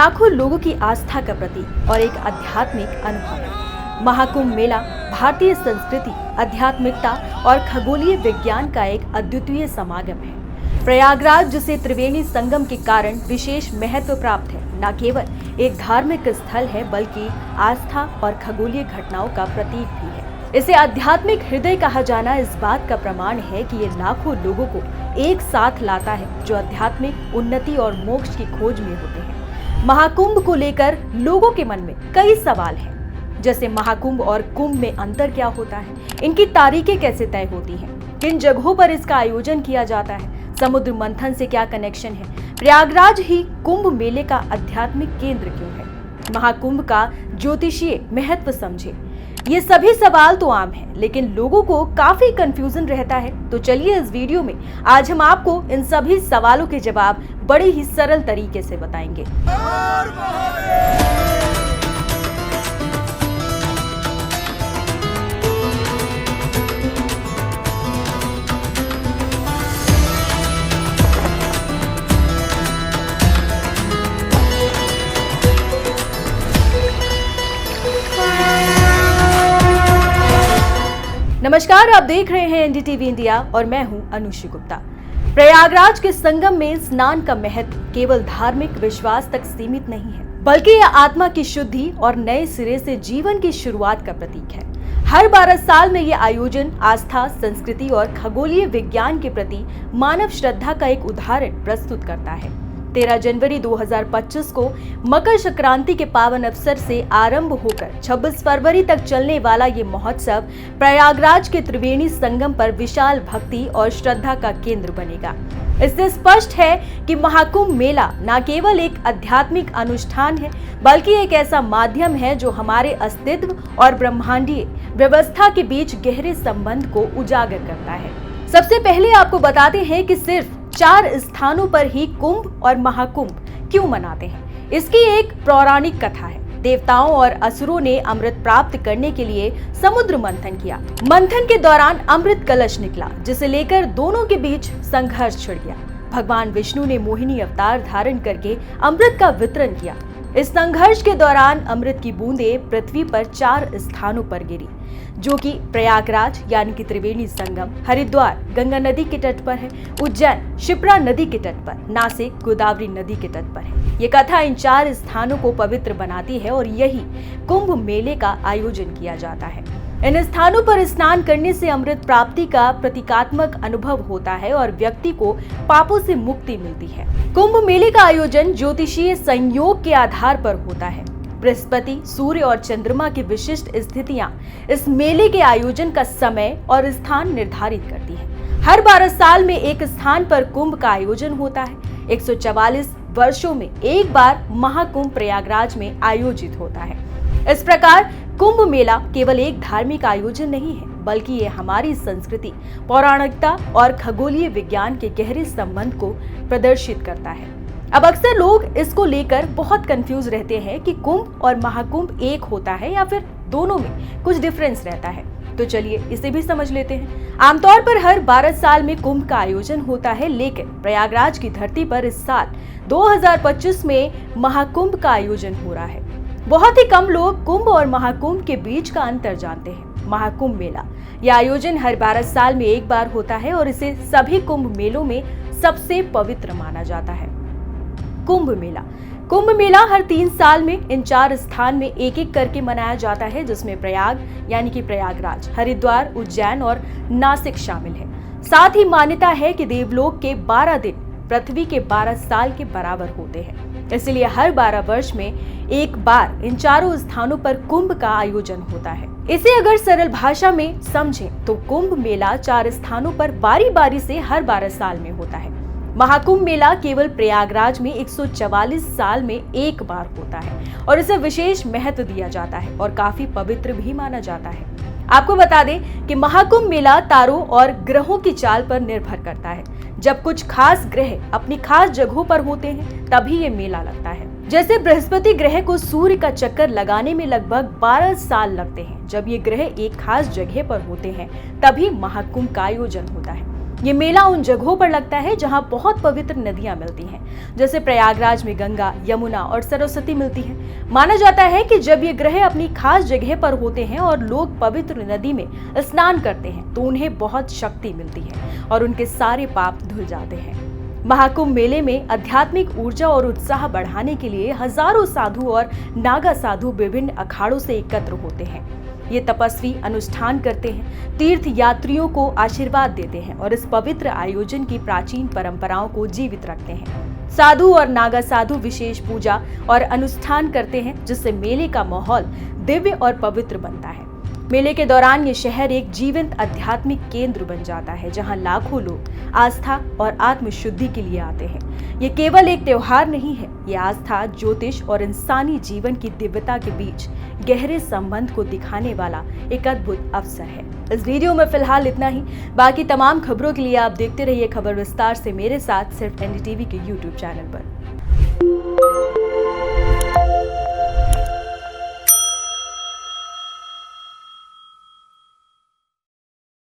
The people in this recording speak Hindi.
लाखों लोगों की आस्था का प्रतीक और एक आध्यात्मिक अनुभव है। महाकुंभ मेला भारतीय संस्कृति, आध्यात्मिकता और खगोलीय विज्ञान का एक अद्वितीय समागम है। प्रयागराज, जिसे त्रिवेणी संगम के कारण विशेष महत्व प्राप्त है, न केवल एक धार्मिक स्थल है बल्कि आस्था और खगोलीय घटनाओं का प्रतीक भी है। इसे आध्यात्मिक हृदय कहा जाना इस बात का प्रमाण है कि ये लाखों लोगों को एक साथ लाता है जो आध्यात्मिक उन्नति और मोक्ष की खोज में होते हैं। महाकुंभ को लेकर लोगों के मन में कई सवाल हैं, जैसे महाकुंभ और कुंभ में अंतर क्या होता है, इनकी तारीखें कैसे तय होती हैं, किन जगहों पर इसका आयोजन किया जाता है, समुद्र मंथन से क्या कनेक्शन है, प्रयागराज ही कुंभ मेले का आध्यात्मिक केंद्र क्यों है, महाकुंभ का ज्योतिषीय महत्व समझे। ये सभी सवाल तो आम हैं, लेकिन लोगों को काफी कंफ्यूजन रहता है। तो चलिए इस वीडियो में आज हम आपको इन सभी सवालों के जवाब बड़े ही सरल तरीके से बताएंगे। नमस्कार, आप देख रहे हैं एनडीटीवी इंडिया और मैं हूं अनुषी गुप्ता। प्रयागराज के संगम में स्नान का महत्व केवल धार्मिक विश्वास तक सीमित नहीं है, बल्कि यह आत्मा की शुद्धि और नए सिरे से जीवन की शुरुआत का प्रतीक है। हर 12 साल में यह आयोजन आस्था, संस्कृति और खगोलीय विज्ञान के प्रति मानव श्रद्धा का एक उदाहरण प्रस्तुत करता है। 13 जनवरी 2025 को मकर संक्रांति के पावन अवसर से आरंभ होकर 26 फरवरी तक चलने वाला ये महोत्सव प्रयागराज के त्रिवेणी संगम पर विशाल भक्ति और श्रद्धा का केंद्र बनेगा। इससे स्पष्ट है कि महाकुंभ मेला न केवल एक आध्यात्मिक अनुष्ठान है, बल्कि एक ऐसा माध्यम है जो हमारे अस्तित्व और ब्रह्मांडीय व्यवस्था के बीच गहरे संबंध को उजागर करता है। सबसे पहले आपको बताते हैं कि सिर्फ 4 स्थानों पर ही कुंभ और महाकुंभ क्यों मनाते हैं। इसकी एक पौराणिक कथा है। देवताओं और असुरों ने अमृत प्राप्त करने के लिए समुद्र मंथन किया। मंथन के दौरान अमृत कलश निकला, जिसे लेकर दोनों के बीच संघर्ष छिड़ गया। भगवान विष्णु ने मोहिनी अवतार धारण करके अमृत का वितरण किया। इस संघर्ष के दौरान अमृत की बूंदें पृथ्वी पर 4 स्थानों पर गिरी, जो कि प्रयागराज यानी कि त्रिवेणी संगम, हरिद्वार गंगा नदी के तट पर है, उज्जैन शिप्रा नदी के तट पर, नासिक गोदावरी नदी के तट पर है। ये कथा इन 4 स्थानों को पवित्र बनाती है और यही कुंभ मेले का आयोजन किया जाता है। इन स्थानों पर स्नान करने से अमृत प्राप्ति का प्रतीकात्मक अनुभव होता है और व्यक्ति को पापों से मुक्ति मिलती है। कुंभ मेले का आयोजन ज्योतिषीय संयोग के आधार पर होता है। बृहस्पति, सूर्य और चंद्रमा की विशिष्ट स्थितियां इस मेले के आयोजन का समय और स्थान निर्धारित करती हैं। हर 12 साल में एक स्थान पर कुंभ का आयोजन होता है। 144 वर्षों में एक बार महाकुंभ प्रयागराज में आयोजित होता है। इस प्रकार कुंभ मेला केवल एक धार्मिक आयोजन नहीं है, बल्कि ये हमारी संस्कृति, पौराणिकता और खगोलीय विज्ञान के गहरे संबंध को प्रदर्शित करता है। अब अक्सर लोग इसको लेकर बहुत कंफ्यूज रहते हैं कि कुंभ और महाकुंभ एक होता है या फिर दोनों में कुछ डिफरेंस रहता है। तो चलिए इसे भी समझ लेते हैं। आमतौर पर हर 12 साल में कुंभ का आयोजन होता है, लेकिन प्रयागराज की धरती पर इस साल 2025 में महाकुंभ का आयोजन हो रहा है। बहुत ही कम लोग कुंभ और महाकुंभ के बीच का अंतर जानते हैं। महाकुंभ मेला यह आयोजन हर 12 साल में एक बार होता है और इसे सभी कुंभ मेलों में सबसे पवित्र माना जाता है। कुंभ मेला हर 3 साल में इन 4 स्थान में एक एक करके मनाया जाता है, जिसमें प्रयाग यानी कि प्रयागराज, हरिद्वार, उज्जैन और नासिक शामिल है। साथ ही मान्यता है कि देवलोक के 12 दिन पृथ्वी के 12 साल के बराबर होते हैं। इसलिए हर 12 वर्ष में एक बार इन 4 स्थानों पर कुंभ का आयोजन होता है। इसे अगर सरल भाषा में समझें तो कुंभ मेला 4 स्थानों पर बारी बारी से हर 12 साल में होता है। महाकुंभ मेला केवल प्रयागराज में 144 साल में एक बार होता है और इसे विशेष महत्व दिया जाता है और काफी पवित्र भी माना जाता है। आपको बता दें कि महाकुंभ मेला तारों और ग्रहों की चाल पर निर्भर करता है। जब कुछ खास ग्रह अपनी खास जगहों पर होते हैं तभी ये मेला लगता है। जैसे बृहस्पति ग्रह को सूर्य का चक्कर लगाने में लगभग 12 साल लगते हैं। जब ये ग्रह एक खास जगह पर होते हैं तभी महाकुंभ का आयोजन होता है। ये मेला उन जगहों पर लगता है जहां बहुत पवित्र नदियां मिलती हैं, जैसे प्रयागराज में गंगा, यमुना और सरस्वती मिलती हैं। माना जाता है कि जब ये ग्रह अपनी खास जगह पर होते हैं और लोग पवित्र नदी में स्नान करते हैं तो उन्हें बहुत शक्ति मिलती है और उनके सारे पाप धुल जाते हैं। महाकुंभ मेले में आध्यात्मिक ऊर्जा और उत्साह बढ़ाने के लिए हजारों साधु और नागा साधु विभिन्न अखाड़ों से एकत्र होते हैं। ये तपस्वी अनुष्ठान करते हैं, तीर्थ यात्रियों को आशीर्वाद देते हैं और इस पवित्र आयोजन की प्राचीन परंपराओं को जीवित रखते हैं। साधु और नागा साधु विशेष पूजा और अनुष्ठान करते हैं, जिससे मेले का माहौल दिव्य और पवित्र बनता है। मेले के दौरान ये शहर एक जीवंत आध्यात्मिक केंद्र बन जाता है, जहां लाखों लोग आस्था और आत्मशुद्धि के लिए आते हैं। ये केवल एक त्योहार नहीं है, ये आस्था, ज्योतिष और इंसानी जीवन की दिव्यता के बीच गहरे संबंध को दिखाने वाला एक अद्भुत अवसर है। इस वीडियो में फिलहाल इतना ही। बाकी तमाम खबरों के लिए आप देखते रहिए खबर विस्तार से मेरे साथ, सिर्फ एनडीटीवी के यूट्यूब चैनल पर।